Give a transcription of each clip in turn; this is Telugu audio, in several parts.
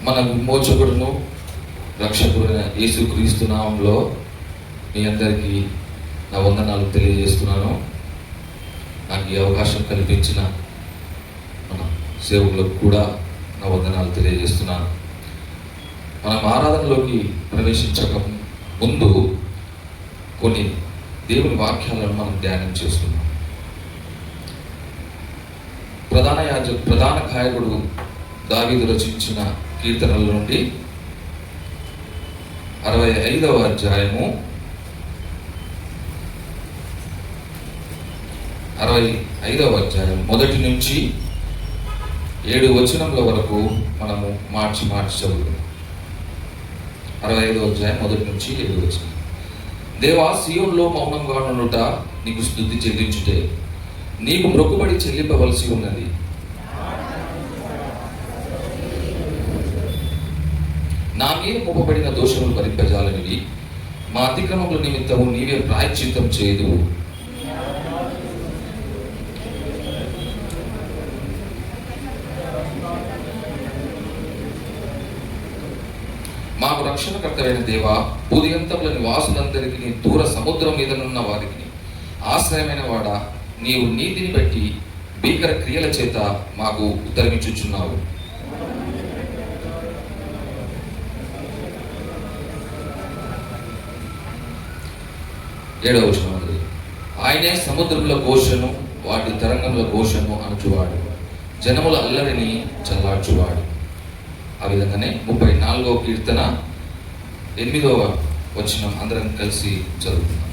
మన విమోచకుడును రక్షకుడైన యేసుక్రీస్తు నామంలో మీ అందరికీ నా వందనాలు తెలియజేస్తున్నాను. నాకు ఈ అవకాశం కల్పించిన మన సేవకులకు కూడా నా వందనాలు తెలియజేస్తున్నాను. మనం ఆరాధనలోకి ప్రవేశించక ముందు కొన్ని దేవుని వాక్యాలను మనం ధ్యానం చేస్తున్నాం. ప్రధాన గాయకుడు దావీదు రచించిన కీర్తనల నుండి 65వ అధ్యాయము 65వ అధ్యాయం 1 నుంచి 7 వచనముల వరకు మనము మార్చి చదువుతాం. 65వ అధ్యాయం 1 నుంచి 7 వచనం. దేవా, సియోనులో మౌనంగా నుండుట నీకు స్తుతి చెల్లించుటే, నీకు మొక్కుబడి చెల్లింపవలసి ఉన్నది. నా మీద మోపబడిన దోషములు భరింపజాలనివి, మా అతిక్రమముల నిమిత్తము నీవే ప్రాయశ్చిత్తం చేయదు. మాకు రక్షణకర్తమైన దేవా, భూదిగంతముల నివాసులందరికీ దూర సముద్రం మీదనున్న వారికి ఆశ్రయమైన వాడా, నీవు నీతిని బట్టి భీకర క్రియల చేత మాకు ఉత్తరమిచ్చుచున్నావు. ఏడవ వచనం. ఆయనే సముద్రముల ఘోషను వాటి తరంగముల ఘోషను అణచువాడు, జనముల అల్లరిని చల్లార్చువాడు. ఆ విధంగానే 34వ కీర్తన 8వ వచనం అందరం కలిసి చదువుతున్నాం.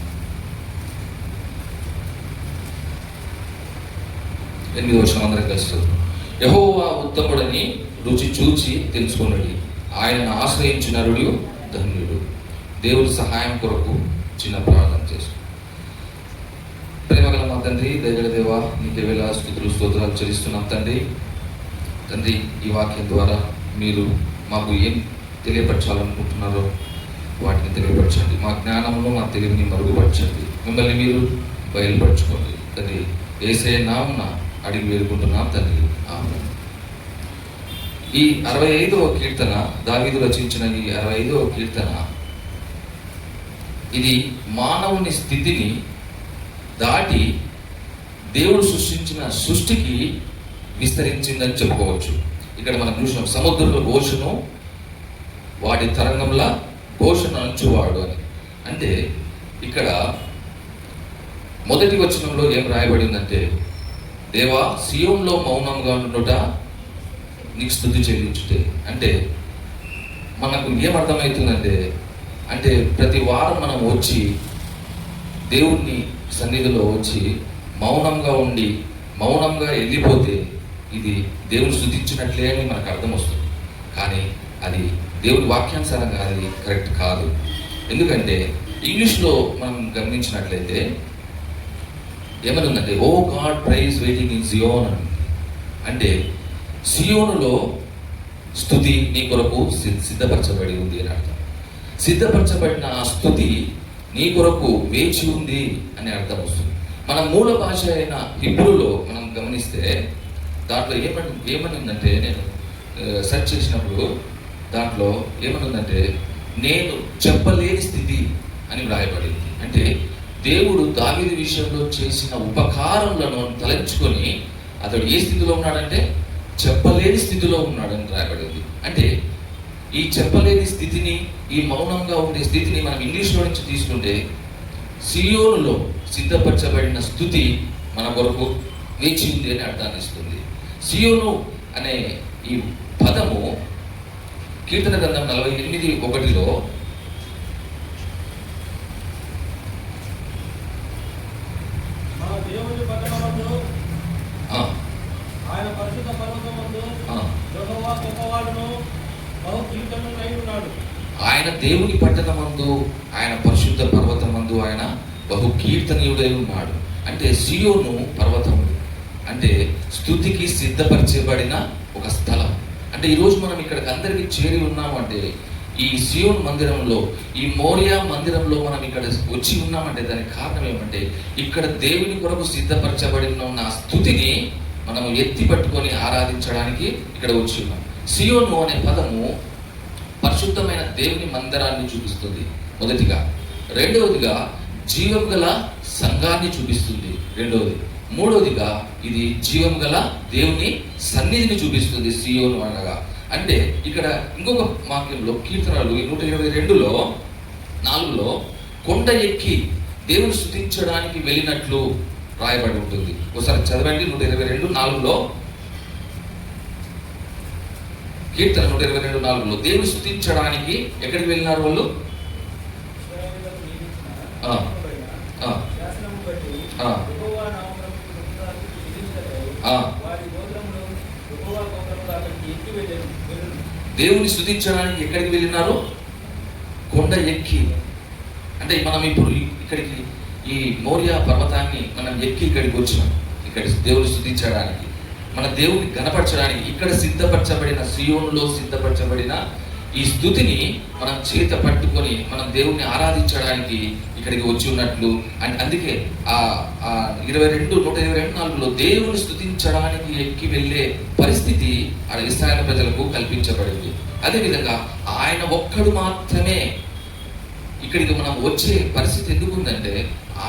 8వ వచనం అందరం కలిసి చదువుతున్నాం. యెహోవా ఉత్తముడని రుచి చూచి తెలుసుకొనుడి, ఆయనను ఆశ్రయించిన నరుడు ధన్యుడు. దేవుడి సహాయం కొరకు చిన్న ప్రార్థన చేసు. ప్రేమగల మా తండ్రి, దయగల దేవా, నీకే వేళ స్తుతులు స్తోత్రాలు చెల్లిస్తున్నాం తండ్రి. తండ్రి, ఈ వాక్యం ద్వారా మీరు మాకు ఏం తెలియపరచాలనుకుంటున్నారో వాటిని తెలియపరచండి. మా జ్ఞానంలో మా తెలివిని మరుగుపరచండి. మిమ్మల్ని మీరు బయలుపరచుకోండి తండ్రి. యేసయ్య నామమున అడిగి వేడుకుంటున్నాం తండ్రి, ఆమేన్. ఈ 65వ కీర్తన, దావీదు రచించిన ఈ 65వ కీర్తన, ఇది మానవుని స్థితిని దాటి దేవుడు సృష్టించిన సృష్టికి విస్తరించిందని చెప్పుకోవచ్చు. ఇక్కడ మనం చూసినాం, సముద్రంలో ఘోషను వాటి తరంగంలా ఘోషను అంచువాడు అని. అంటే ఇక్కడ మొదటి వచనంలో ఏం రాయబడిందంటే, దేవా, సియోనులో మౌనంగా ఉండుట నీకు స్తుతి చెల్లించుటే. అంటే మనకు ఏమర్థమవుతుందంటే, అంటే ప్రతి వారం మనం వచ్చి దేవుణ్ణి సన్నిధిలో వచ్చి మౌనంగా ఉండి మౌనంగా వెళ్ళిపోతే ఇది దేవుని స్తుతించినట్లే అని మనకు అర్థం వస్తుంది. కానీ అది దేవుడి వాక్యానుసారంగా అది కరెక్ట్ కాదు. ఎందుకంటే ఇంగ్లీష్లో మనం గమనించినట్లయితే ఏమని ఉందంటే, ఓ గాడ్ ప్రైజ్ వెయిటింగ్ ఇన్ సియోన్ అని. అంటే సియోనులో స్తుతి నీ కొరకు సిద్ధపరచబడి ఉంది అని అర్థం. సిద్ధపరచబడిన ఆ స్తుతి నీ కొరకు వేచి ఉంది అని అర్థం వస్తుంది. మన మూల భాష అయిన హిబ్రూలో మనం గమనిస్తే దాంట్లో ఏమని ఉందంటే, నేను సెర్చ్ చేసినప్పుడు దాంట్లో ఏమని ఉందంటే, నేను చెప్పలేని స్థితి అని వ్రాయబడింది. అంటే దేవుడు దావీదు విషయంలో చేసిన ఉపకారములను తలంచుకొని అతడు ఏ స్థితిలో ఉన్నాడంటే చెప్పలేని స్థితిలో ఉన్నాడని రాయబడింది. అంటే ఈ చెప్పలేని స్థితిని, ఈ మౌనంగా ఉండే స్థితిని మనం ఇంగ్లీష్లో నుంచి తీసుకుంటే, సియోనులో సిద్ధపరచబడిన స్తుతి మన కొరకు వేచి ఉంది అని అర్థాన్ని ఇస్తుంది. సియోను అనే ఈ పదము కీర్తన గ్రంథం 48:1లో ఆయన దేవుని పట్టణమందు, ఆయన పరిశుద్ధ పర్వతమందు ఆయన బహు కీర్తనీయుడై ఉన్నాడు. అంటే సియోను పర్వతము అంటే స్తుతికి సిద్ధపరచబడిన ఒక స్థలం. అంటే ఈరోజు మనం ఇక్కడికి అందరికీ చేరి ఉన్నామంటే, ఈ సియోను మందిరంలో, ఈ మోరియా మందిరంలో మనం ఇక్కడ వచ్చి ఉన్నామంటే దానికి కారణం ఏమంటే, ఇక్కడ దేవుని కొరకు సిద్ధపరచబడిన ఉన్న స్తుతిని మనం ఎత్తి పట్టుకొని ఆరాధించడానికి ఇక్కడ వచ్చి ఉన్నాం. సియోను అనే పదము పరిశుద్ధమైన దేవుని మందిరాన్ని చూపిస్తుంది మొదటిగా. రెండవదిగా జీవం గల సంఘాన్ని చూపిస్తుంది రెండవది. మూడవదిగా ఇది జీవం గల దేవుని సన్నిధిని చూపిస్తుంది సియోను అనగా. అంటే ఇక్కడ ఇంకొక వాక్యంలో కీర్తనలు 122:4 కొండ ఎక్కి దేవుని స్తుతించడానికి వెళ్ళినట్లు రాయబడి ఉంటుంది. ఒకసారి చదవండి. 122:4 కీర్తన 122:4 దేవుని స్తుతించడానికి ఎక్కడికి వెళ్ళినారు వాళ్ళు? దేవుని స్తుతించడానికి ఎక్కడికి వెళ్ళినారు? కొండ ఎక్కి. అంటే మనం ఇప్పుడు ఇక్కడికి ఈ మోరియా పర్వతాన్ని మనం ఎక్కి ఇక్కడికి వచ్చినాం. ఇక్కడ దేవుని స్తుతించడానికి, మన దేవుని గణపరచడానికి, ఇక్కడ సిద్ధపరచబడిన సియోనులో సిద్ధపరచబడిన ఈ స్తుతిని మనం చేత పట్టుకొని మనం దేవుణ్ణి ఆరాధించడానికి ఇక్కడికి వచ్చి ఉన్నట్లు. అందుకే ఆ 122:4 దేవుని స్తుతించడానికి ఎక్కి వెళ్ళే పరిస్థితి ఆ ఇశ్రాయేలు ప్రజలకు కల్పించబడింది. అదేవిధంగా ఆయన ఒక్కడు మాత్రమే ఇక్కడికి మనం వచ్చే పరిస్థితి ఎందుకు ఉందంటే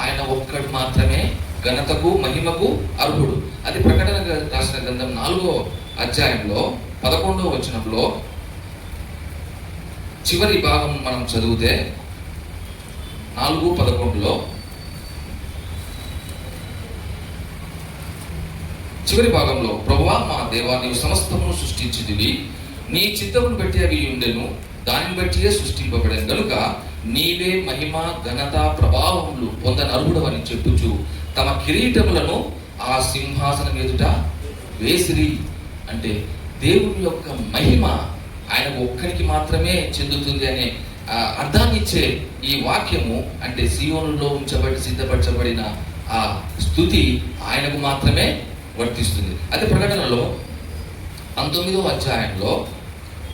ఆయన ఒక్కడు మాత్రమే ఘనతకు మహిమకు అర్హుడు. అది ప్రకటన రాసిన గ్రంథం 4వ అధ్యాయంలో 11వ వచనంలో చివరి భాగం మనం చదివితే 4:11 చివరి భాగంలో, ప్రభువా మా దేవా నీవు సమస్తమును సృష్టించితివి, నీ చిత్తమును బట్టి అవి ఉండెను, దానిని బట్టియే సృష్టింపబడెను గనుక నీవే మహిమ ఘనత ప్రభావములు పొందనర్హుడవని చెప్పుచు తమ కిరీటములను ఆ సింహాసనం ఎదుట వేసిరి. అంటే దేవుని యొక్క మహిమ ఆయన ఒక్కరికి మాత్రమే చెందుతుంది అనే అర్థాన్ని ఇచ్చే ఈ వాక్యము. అంటే సియోనులో సిద్ధపరచబడిన ఆ స్తుతి ఆయనకు మాత్రమే వర్తిస్తుంది. అదే ప్రకటనలో 19వ అధ్యాయంలో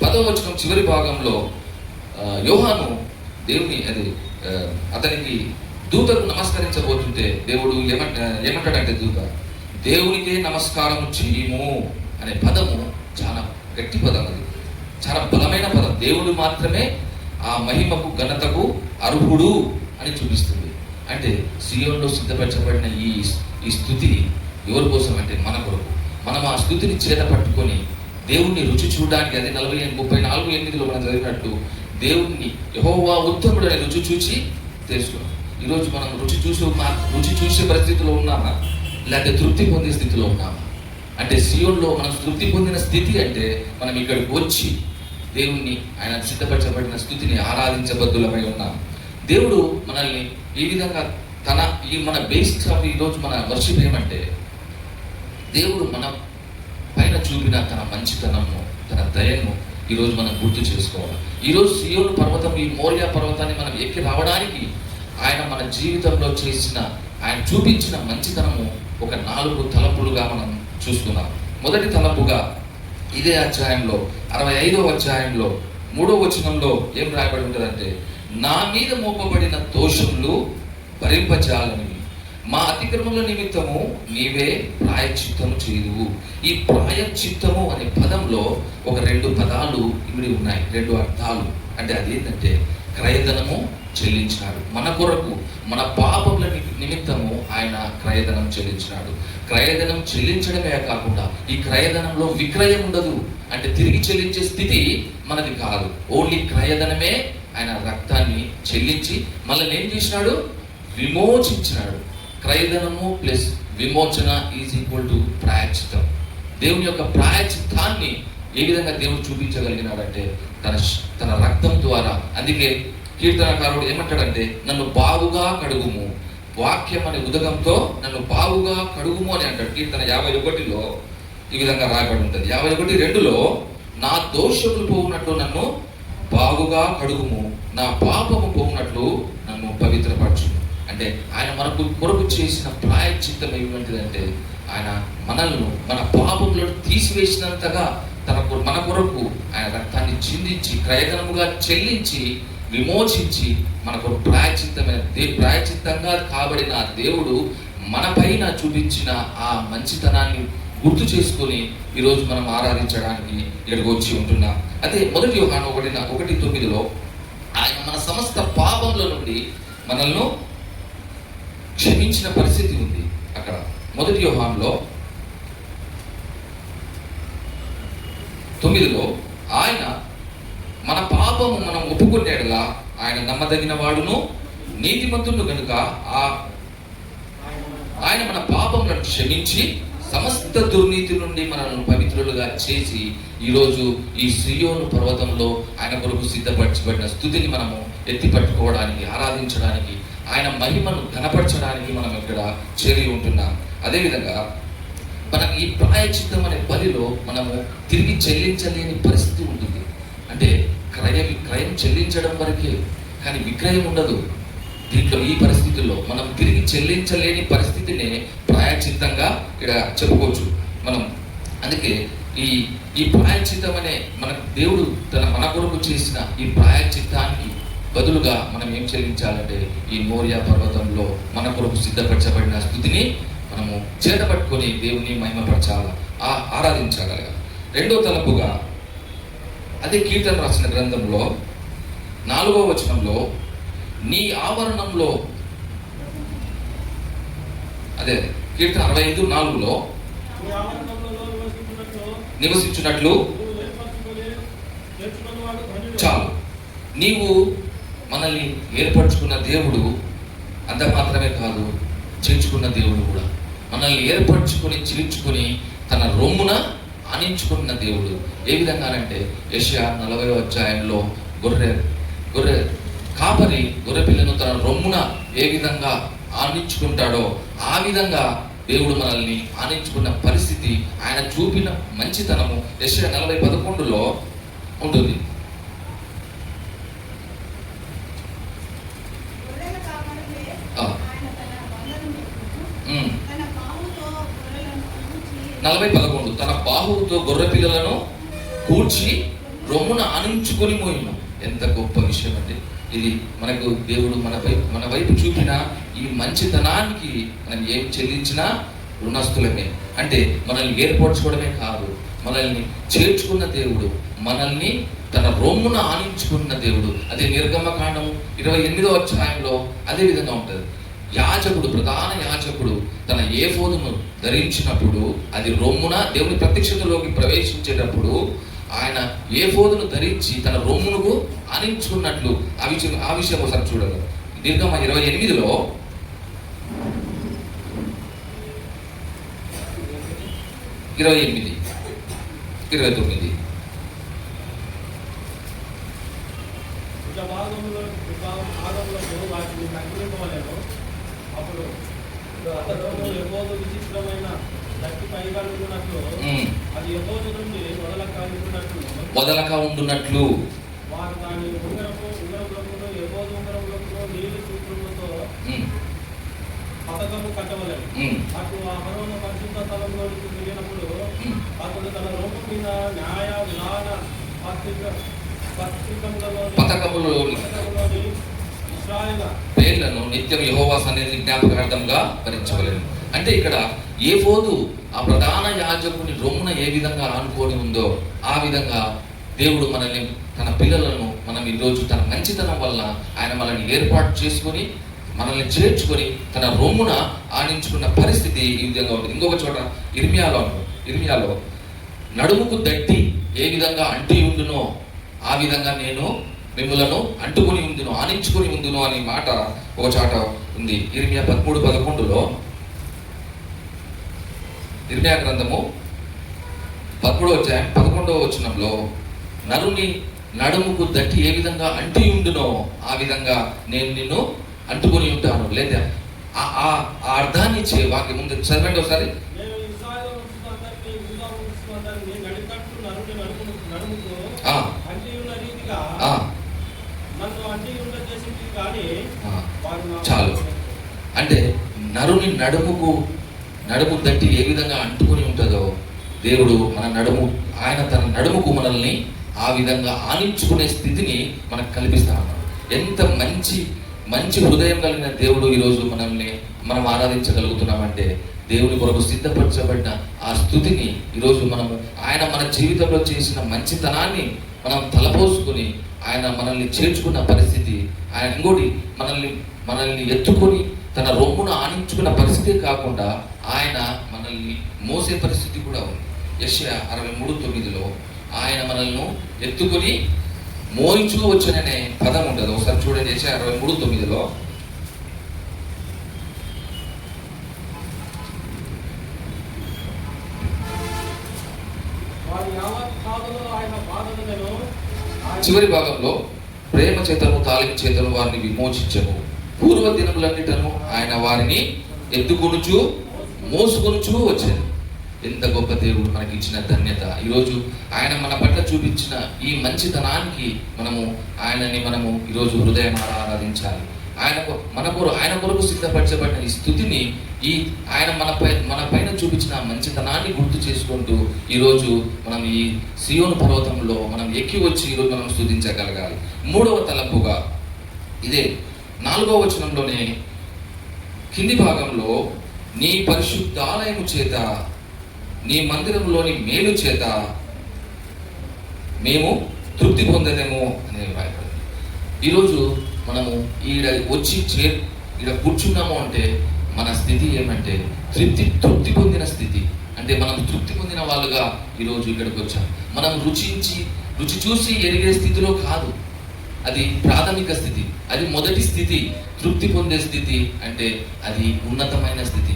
10వ వచనం చివరి భాగంలో యోహాను దేవుని అతనికి దూతకు నమస్కరించబోతుంటే దేవుడు ఏమంటాడంటే దూత దేవునికే నమస్కారం చేయము అనే పదము చాలా గట్టి పదం. అది చాలా బలమైన పదం. దేవుడు మాత్రమే ఆ మహిమకు ఘనతకు అర్హుడు అని చూపిస్తుంది. అంటే సియోనులో సిద్ధపరచబడిన ఈ స్తుతి ఎవరి కోసం అంటే మన కొరకు. మనం ఆ స్తుతిని చేత పట్టుకొని దేవుణ్ణి రుచి చూడడానికి, అది 34:8 మనం చదివినట్టు దేవుణ్ణి యెహోవా ఉత్తముడు అనే రుచి చూసి తెలుసుకున్నాం. ఈరోజు మనం రుచి చూసే పరిస్థితిలో ఉన్నామా, లేకపోతే తృప్తి పొందే స్థితిలో ఉన్నామా? అంటే సియోనులో మనం తృప్తి పొందిన స్థితి అంటే మనం ఇక్కడికి వచ్చి దేవుణ్ణి ఆయన సిద్ధపరచబడిన స్థుతిని ఆరాధించబద్దులమై ఉన్నాం. దేవుడు మనల్ని ఈ విధంగా మన బేసిక్స్ ఆఫ్ ఈరోజు మన వర్షిప్ ఏమంటే దేవుడు మన పైన చూపిన తన మంచితనము, తన దయను ఈరోజు మనం గుర్తు చేసుకోవాలి. ఈరోజు సియోను పర్వతం, ఈ మోరియా పర్వతాన్ని మనం ఎక్కి రావడానికి ఆయన మన జీవితంలో ఆయన చూపించిన మంచితనము ఒక 4 తలంపులుగా మనం చూసుకున్నాం. మొదటి తలంపుగా ఇదే అధ్యాయంలో 65వ అధ్యాయంలో 3వ వచనంలో ఏం రాయబడి ఉంటుందంటే, నా మీద మోపబడిన దోషములు భరింపజాలనివి, మా అతిక్రమముల నిమిత్తము నీవే ప్రాయశ్చిత్తము చేయుదువు. ఈ ప్రాయశ్చిత్తము అనే పదంలో ఒక 2 పదాలు ఇమిడి ఉన్నాయి, 2 అర్థాలు. అంటే అదేంటంటే క్రయధనము చెల్లించినాడు మన కొరకు, మన పాపముల నిమిత్తము ఆయన క్రయధనం చెల్లించినాడు. క్రయధనం చెల్లించడమే కాకుండా ఈ క్రయధనంలో విక్రయం ఉండదు. అంటే తిరిగి చెల్లించే స్థితి మనది కాదు. ఓన్లీ క్రయధనమే. ఆయన రక్తాన్ని చెల్లించి మనల్ని ఏం చేసినాడు? విమోచించినాడు. క్రయధనము ప్లస్ విమోచన ఈజ్ ఈక్వల్ టు ప్రాయశ్చిత్తం. దేవుని యొక్క ప్రాయశ్చిత్తాన్ని ఏ విధంగా దేవుడు చూపించగలిగినాడంటే తన రక్తం ద్వారా. అందుకే కీర్తనకారుడు ఏమంటాడంటే, నన్ను బాగుగా కడుగుము, వాక్యం అనే ఉదకంతో నన్ను బాగుగా కడుగుము అని అంటాడు. కీర్తన 51లో ఈ విధంగా రాయబడి ఉంటుంది. 51:2 నా దోషములు పోవునట్లు నన్ను బాగుగా కడుగుము, నా పాపము పోవునట్లు నన్ను పవిత్రపరచుము. అంటే ఆయన మనకు కొరకు చేసిన ప్రాయశ్చిత్తం ఏమిటంటే ఆయన మనల్ని మన పాపములను తీసివేసినంతగా మన కొరకు ఆయన రక్తాన్ని చిందించి క్రయధనముగా చెల్లించి విమోచించి మనకు ప్రాయశ్చిత్తంగా కాబడిన దేవుడు మన పైన చూపించిన ఆ మంచితనాన్ని గుర్తు చేసుకొని ఈరోజు మనం ఆరాధించడానికి ఇక్కడికి వచ్చి ఉంటున్నాం. అదే 1 యోహాను 1:9 ఆయన మన సమస్త పాపముల నుండి మనల్ని క్షమించిన పరిస్థితి ఉంది. అక్కడ 1 యోహానులో 9 ఆయన మన పాపము మనం ఒప్పుకునేలా ఆయన నమ్మదగిన వాడును నీతిమంతుడు కనుక ఆయన మన పాపములను క్షమించి సమస్త దుర్నీతి నుండి మనల్ని పవిత్రులుగా చేసి ఈరోజు ఈ సియోను పర్వతంలో ఆయన కొరకు సిద్ధపరచబడిన స్తుతిని మనము ఎత్తి పట్టుకోవడానికి, ఆరాధించడానికి, ఆయన మహిమను ఘనపరచడానికి మనం ఇక్కడ చేరి ఉంటున్నాం. అదేవిధంగా మనకి ఈ ప్రాయశ్చిత్తం అనే బలిలో మనము తిరిగి చెల్లించలేని పరిస్థితి ఉంటుంది. అంటే క్రయం చెల్లించడం వరకే, కానీ విక్రయం ఉండదు. దీంట్లో ఈ పరిస్థితుల్లో మనం తిరిగి చెల్లించలేని పరిస్థితినే ప్రాయశ్చిత్తంగా ఇక్కడ చెప్పుకోవచ్చు మనం. అందుకే ఈ ప్రాయశ్చిత్తం అనే దేవుడు మన కొరకు చేసిన ఈ ప్రాయశ్చిత్తానికి బదులుగా మనం ఏం చెల్లించాలంటే ఈ మోరియా పర్వతంలో మన కొరకు సిద్ధపరచబడిన స్థుతిని మనము చేతపట్టుకొని దేవుని మహిమపరచాలి, ఆరాధించాలి. రెండో తలపుగా అదే కీర్తన రాసిన గ్రంథంలో 4వ వచనంలో నీ ఆవరణంలో, అదే కీర్తన 65:4 నివసించున్నట్లు చాలు. నీవు మనల్ని ఏర్పరచుకున్న దేవుడు అంత మాత్రమే కాదు, చేర్చుకున్న దేవుడు కూడా. మనల్ని ఏర్పరచుకొని చిలుచుకొని తన రొమ్మున ఆనించుకున్న దేవుడు. ఏ విధంగానంటే యెషయా 40వ అధ్యాయంలో గొర్రె కాపరి గొర్రె పిల్లను తన రొమ్మున ఏ విధంగా ఆనించుకుంటాడో ఆ విధంగా దేవుడు మనల్ని ఆనించుకున్న పరిస్థితి, ఆయన చూపిన మంచితనము యెషయా 40:11 ఉంటుంది. తన బాహువుతో గొర్రె పిల్లలను కూర్చి రొమ్మున ఆనించుకొని మోయిను. ఎంత గొప్ప విషయం అండి ఇది. మనకు దేవుడు మన వైపు చూపిన ఈ మంచితనానికి మనం ఏం చెల్లించినా రుణస్థులమే. అంటే మనల్ని ఏర్పరచుకోవడమే కాదు, మనల్ని చేర్చుకున్న దేవుడు, మనల్ని తన రొమ్మున ఆనించుకున్న దేవుడు. అదే నిర్గమకాండం 28వ అధ్యాయంలో అదే విధంగా ఉంటుంది. యాజకుడు, ప్రధాన యాజకుడు తన ఏఫోదును ధరించినప్పుడు అది రొమ్మున దేవుని ప్రత్యక్షతలోకి ప్రవేశించేటప్పుడు ఆయన ఏఫోదును ధరించి తన రొమ్మును ఆనించుకున్నట్లు ఆ విషయం ఒకసారి చూడగలరు. నిర్గమ 28లో ఇరవై 29 వదలక ఉండునట్లు పథకము కట్టవలేదు. అటు ఆ ఫరోను పరిశుద్ధ స్థలంలోకి వెళ్ళినప్పుడు అతడు తన రూపం మీద న్యాయ విధాన పథకములోని పేర్లను నిత్యం యెహోవా సన్నిధిని జ్ఞాపకార్థంగా భరించవలెను. అంటే ఇక్కడ ఏఫోదు ఆ ప్రధాన యాజకుని రొమ్మున ఏ విధంగా ఆనుకొని ఉందో ఆ విధంగా దేవుడు మనల్ని, తన పిల్లలను మనం ఈరోజు తన మంచితనం వల్ల ఆయన మనల్ని ఏర్పాటు చేసుకొని మనల్ని చేర్చుకొని తన రొమ్మున ఆనించుకున్న పరిస్థితి ఈ విధంగా ఉంటుంది. ఇంకొక చోట ఇర్మియాలో నడుముకు దట్టి ఏ విధంగా అంటి ఉండునో ఆ విధంగా నేను మిమ్మలను అంటుకొని ఉందును, ఆనించుకొని ఉందును అనే మాట ఒక చాట ఉంది. ఇర్మియా 13:11 ఇర్మియా గ్రంథము 13వ అధ్యాయం 11వ వచనంలో నరుని నడుముకు దట్టి ఏ విధంగా అంటి ఉండునో ఆ విధంగా నేను నిన్ను అంటుకొని ఉంటాను. లేదా ఆ అర్థాన్ని ఇచ్చే వాక్యం ముందు చదవండి ఒకసారి. చాలు. అంటే నరుని నడుము దట్టి ఏ విధంగా అంటుకొని ఉంటుందో దేవుడు ఆయన తన నడుముకు మనల్ని ఆ విధంగా ఆనించుకునే స్థితిని మనకు కల్పిస్తా ఉన్నాడు. ఎంత మంచి హృదయం కలిగిన దేవుడు ఈరోజు మనం ఆరాధించగలుగుతున్నామంటే దేవుని కొరకు సిద్ధపరచబడిన ఆ స్థుతిని ఈరోజు మనము ఆయన మన జీవితంలో చేసిన మంచితనాన్ని మనం తలపోసుకొని ఆయన మనల్ని చేర్చుకున్న పరిస్థితి, ఆయన ఇంకోటి మనల్ని ఎత్తుకొని తన రొమ్మును ఆనించుకున్న పరిస్థితే కాకుండా ఆయన మనల్ని మోసే పరిస్థితి కూడా ఉంది. యెషయా 63:9 ఆయన మనల్ని ఎత్తుకొని మోయించుకోవచ్చుననే పదం ఉంటుంది. ఒకసారి చూడండి, యెషయా 63:9 వారి యావత్ కాలంలో ఆయన బాధలను చివరి భాగంలో ప్రేమ చేతను తాలిక చేతను వారిని విమోచించను, పూర్వ దినములన్నిటను ఆయన వారిని ఎత్తుకొనుచు మోసుకొనుచు వచ్చాను. ఎంత గొప్ప దేవుడు మనకి ఇచ్చిన ధన్యత. ఈరోజు ఆయన మన పట్ల చూపించిన ఈ మంచితనానికి మనము ఈరోజు హృదయం ఆరాధించాలి. ఆయన కొరకు సిద్ధపరచబడిన ఈ స్థుతిని ఆయన మన పైన చూపించిన మంచితనాన్ని గుర్తు చేసుకుంటూ ఈరోజు మనం ఈ సియోను పర్వతంలో మనం ఎక్కి వచ్చి ఈరోజు మనం స్తుతించగలగాలి. మూడవ తలంపుగా ఇదే 4వ వచనంలోనే కింది భాగంలో నీ పరిశుద్ధాలయము చేత నీ మందిరంలోని మేలు చేత మేము తృప్తి పొందలేము అనేది రాయబడింది. ఈరోజు మనము ఈడ కూర్చున్నాము అంటే మన స్థితి ఏమంటే తృప్తి పొందిన స్థితి. అంటే మనం తృప్తి పొందిన వాళ్ళుగా ఈరోజు ఇక్కడికి వచ్చాం. మనం రుచి చూసి ఎరిగే స్థితిలో కాదు. అది ప్రాథమిక స్థితి, అది మొదటి స్థితి. తృప్తి పొందే స్థితి అంటే అది ఉన్నతమైన స్థితి.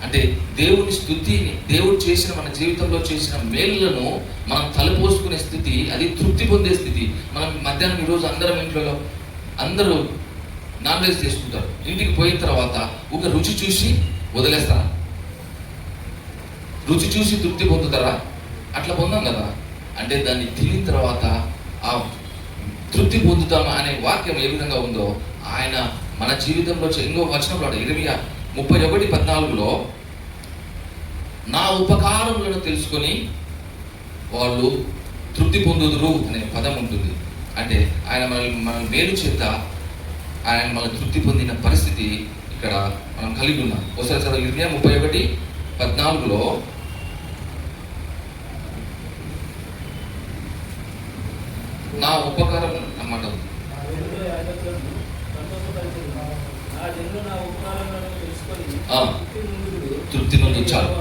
అంటే దేవుని స్థుతిని, దేవుడు చేసిన మన జీవితంలో చేసిన మేలులను మనం తలపోసుకునే స్థితి, అది తృప్తి పొందే స్థితి. మనం మధ్యాహ్నం ఈరోజు అందరూ నాన్ వెజ్ చేసుకుంటారు. ఇంటికి పోయిన తర్వాత ఒక రుచి చూసి వదిలేస్తారా? రుచి చూసి తృప్తి పొందుతారా? అట్లా పొందాం కదా. అంటే దాన్ని తినిన తర్వాత ఆ తృప్తి పొందుతామా అనే వాక్యం ఏ విధంగా ఉందో ఆయన మన జీవితంలో ఇంకో వచనంలో 31:14 నా ఉపకారములను తెలుసుకొని వాళ్ళు తృప్తి పొందుదురు అనే పదం ఉంటుంది. అంటే ఆయన మన మేలు చేత ఆయన మన తృప్తి పొందిన పరిస్థితి ఇక్కడ మనం కలిగి ఉన్నాం. ఒకసారి చదువు 31:14 నా ఉపకారం అన్నమాట. తృప్తి నుండి చాలు.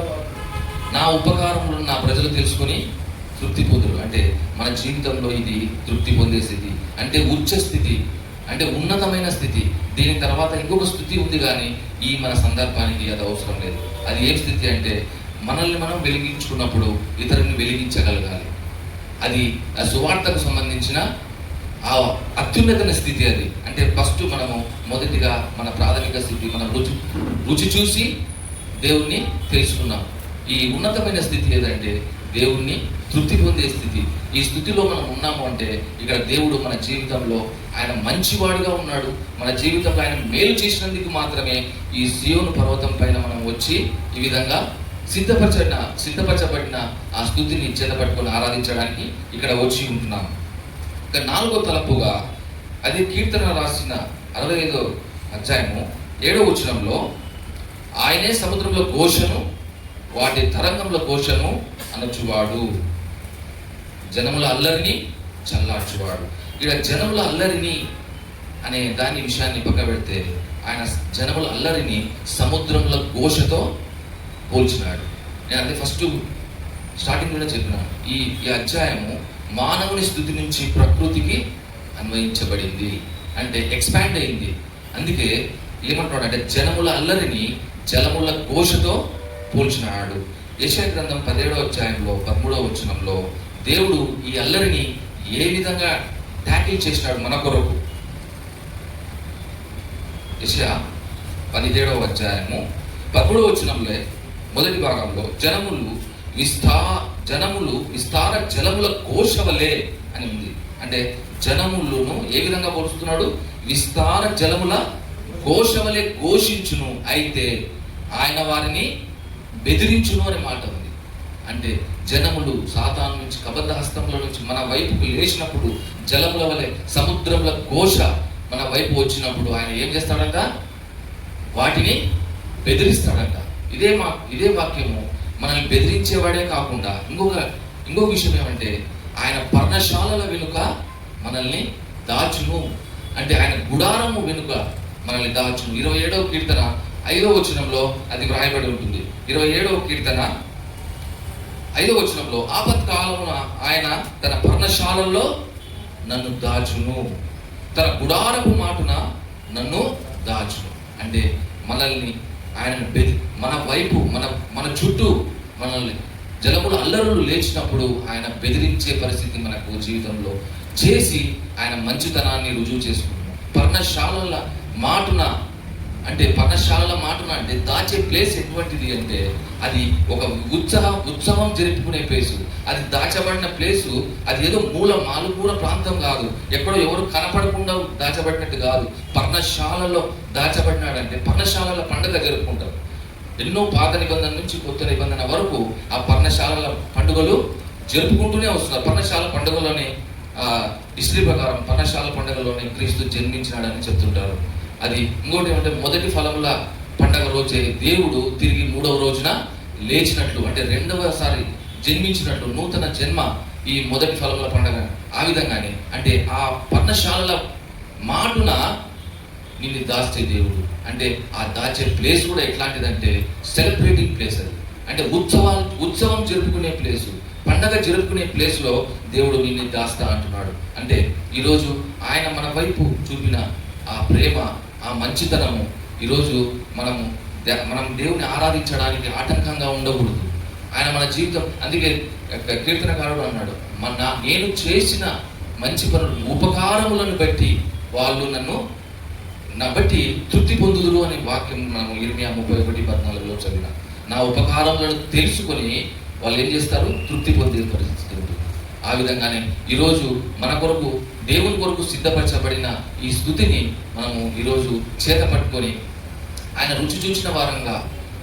నా ఉపకారములు నా ప్రజలు తెలుసుకొని తృప్తి పొందురు. అంటే మన జీవితంలో ఇది తృప్తి పొందే స్థితి, అంటే ఉచ్చ స్థితి, అంటే ఉన్నతమైన స్థితి. దీని తర్వాత ఇంకొక స్థితి ఉంది, కానీ ఈ మన సందర్భానికి అది అవసరం లేదు. అది ఏం స్థితి అంటే మనల్ని మనం వెలిగించుకున్నప్పుడు ఇతరుని వెలిగించగలగాలి. అది సువార్తకు సంబంధించిన ఆ అత్యున్నతమైన స్థితి. అది అంటే ఫస్ట్ మనము మొదటిగా మన ప్రాథమిక స్థితి, మనం రుచి చూసి దేవుణ్ణి తెలుసుకున్నాం. ఈ ఉన్నతమైన స్థితి ఏదంటే దేవుణ్ణి తృప్తి పొందే స్థితి. ఈ స్థితిలో మనం ఉన్నాము అంటే ఇక్కడ దేవుడు మన జీవితంలో ఆయన మంచివాడుగా ఉన్నాడు. మన జీవితంలో ఆయన మేలు చేసినందుకు మాత్రమే ఈ సియోను పర్వతం పైన మనం వచ్చి ఈ విధంగా సిద్ధపరచబడిన ఆ స్థుతిని చేతపట్టుకొని ఆరాధించడానికి ఇక్కడ వచ్చి ఉంటున్నాం. ఇక 4వ తలంపుగా అదే కీర్తన రాసిన 65వ అధ్యాయము 7వ వచనంలో ఆయనే సముద్రంలో ఘోషను వాటి తరంగంలో ఘోషను అనచువాడు, జనముల అల్లరిని చల్లార్చువాడు. ఇక్కడ జనముల అల్లరిని అనే దాని విషయాన్ని పక్క పెడితే ఆయన జనముల అల్లరిని సముద్రంలో ఘోషతో పోల్చినాడు. నేను అంటే ఫస్ట్ స్టార్టింగ్లోనే చెప్పినాను, ఈ అధ్యాయము మానవుని స్థితి నుంచి ప్రకృతికి అన్వయించబడింది, అంటే ఎక్స్పాండ్ అయింది. అందుకే ఏమంటున్నాడు అంటే జనముల అల్లరిని జలముల ఘోషతో పోల్చినాడు. యెషయా గ్రంథం 17వ అధ్యాయంలో 13వ వచనంలో దేవుడు ఈ అల్లరిని ఏ విధంగా ట్యాకిల్ చేసినాడు మన కొరకు. యెషయా 17వ అధ్యాయము 13వ వచనంలో మొదటి భాగంలో జనములు విస్తార జలముల ఘోష వలె అని ఉంది. అంటే జనములను ఏ విధంగా పోలుస్తున్నాడు? విస్తార జలముల ఘోష వలె ఘోషించును, అయితే ఆయన వారిని బెదిరించును అనే మాట ఉంది. అంటే జనములు సాతాను నుంచి కబద్ధ హస్తంలో నుంచి మన వైపుకు లేచినప్పుడు జలముల వలె సముద్రముల ఘోష మన వైపు వచ్చినప్పుడు ఆయన ఏం చేస్తాడంట? వాటిని బెదిరిస్తాడంట. ఇదే వాక్యము మనల్ని బెదిరించేవాడే కాకుండా ఇంకొక విషయం ఏమంటే, ఆయన పర్ణశాలల వెనుక మనల్ని దాచును, అంటే ఆయన గుడారము వెనుక మనల్ని దాచును. 27వ కీర్తన 5వ వచనంలో అది వ్రాయబడి ఉంటుంది. 27వ కీర్తన 5వ వచనంలో, ఆపత్కాలమున ఆయన తన పర్ణశాలల్లో నన్ను దాచును, తన గుడారపు మాటున నన్ను దాచును. అంటే మనల్ని ఆయన మన వైపు మన చుట్టూ మనల్ని జలములు అల్లరులు లేచినప్పుడు ఆయన బెదిరించే పరిస్థితి మనకు జీవితంలో చేసి ఆయన మంచితనాన్ని రుజువు చేసుకుంటున్నాం. పర్ణశాలల మాటున అంటే దాచే ప్లేస్ ఎటువంటిది అంటే, అది ఒక ఉత్సవం జరుపుకునే ప్లేసు. అది దాచబడిన ప్లేసు. అది ఏదో మాలుమూల ప్రాంతం కాదు, ఎక్కడో ఎవరు కనపడకుండా దాచబడినట్టు కాదు. పర్ణశాలలో దాచబడినాడంటే పర్ణశాలల పండుగ జరుపుకుంటారు. ఎన్నో పాత నిబంధన నుంచి కొత్త నిబంధన వరకు ఆ పర్ణశాలల పండుగలు జరుపుకుంటూనే వస్తున్నారు. పర్ణశాల పండుగలోనే హిస్టరీ ప్రకారం పర్ణశాల పండుగలోనే క్రీస్తు జన్మించినాడని చెప్తుంటారు. అది ఇంకోటి ఏమంటే, మొదటి ఫలముల పండగ రోజే దేవుడు తిరిగి 3వ రోజున లేచినట్లు, అంటే 2వసారి జన్మించినట్లు, నూతన జన్మ ఈ మొదటి ఫలముల పండగ. ఆ విధంగానే అంటే ఆ పర్ణశాలల మాటున నిన్ను దాస్తే దేవుడు, అంటే ఆ దాచే ప్లేస్ కూడా ఎట్లాంటిదంటే సెలబ్రేటింగ్ ప్లేస్. అది అంటే ఉత్సవం జరుపుకునే ప్లేసు, పండగ జరుపుకునే ప్లేస్లో దేవుడు నిన్ను దాస్తా అంటున్నాడు. అంటే ఈరోజు ఆయన మన వైపు చూపిన ఆ ప్రేమ, ఆ మంచితనము ఈరోజు మనం దేవుని ఆరాధించడానికి ఆటంకంగా ఉండకూడదు. ఆయన మన జీవితం, అందుకే కీర్తనకారుడు అన్నాడు, నేను చేసిన మంచి పనులు ఉపకారములను బట్టి వాళ్ళు నా బట్టి తృప్తి పొందుదురు అనే వాక్యం మనం ఇర్మియా 31:14 చదివిన. నా ఉపకారములను తెలుసుకొని వాళ్ళు ఏం చేస్తారు? తృప్తి పొందే పరిస్థితి ఉంటుంది. ఆ విధంగానే ఈరోజు మన కొరకు, దేవుని కొరకు సిద్ధపరచబడిన ఈ స్తుతిని మనము ఈరోజు చేత పట్టుకొని ఆయన రుచి చూసిన వారంగా,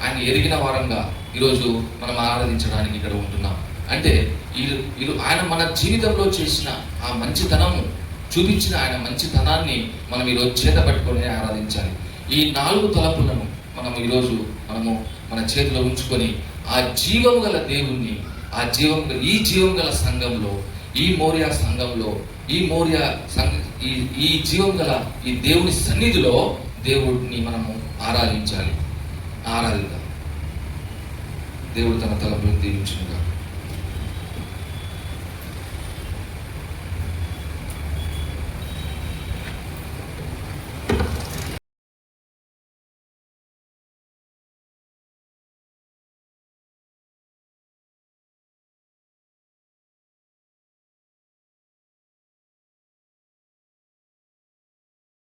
ఆయన ఎరిగిన వారంగా ఈరోజు మనం ఆరాధించడానికి ఇక్కడ ఉంటున్నాం. అంటే ఆయన మన జీవితంలో చేసిన ఆ మంచితనము, చూపించిన ఆయన మంచితనాన్ని మనం ఈరోజు చేత పట్టుకొని ఆరాధించాలి. ఈ 4 తలపులను ఈరోజు మన చేతిలో ఉంచుకొని ఆ జీవము గల దేవుణ్ణి, ఈ జీవం గల సంఘంలో, ఈ మోరియా సంఘంలో, ఈ జీవం గల ఈ దేవుని సన్నిధిలో దేవుడిని మనము ఆరాధిద్దాం. దేవుడు తన తలపులను దీవించునుగాక.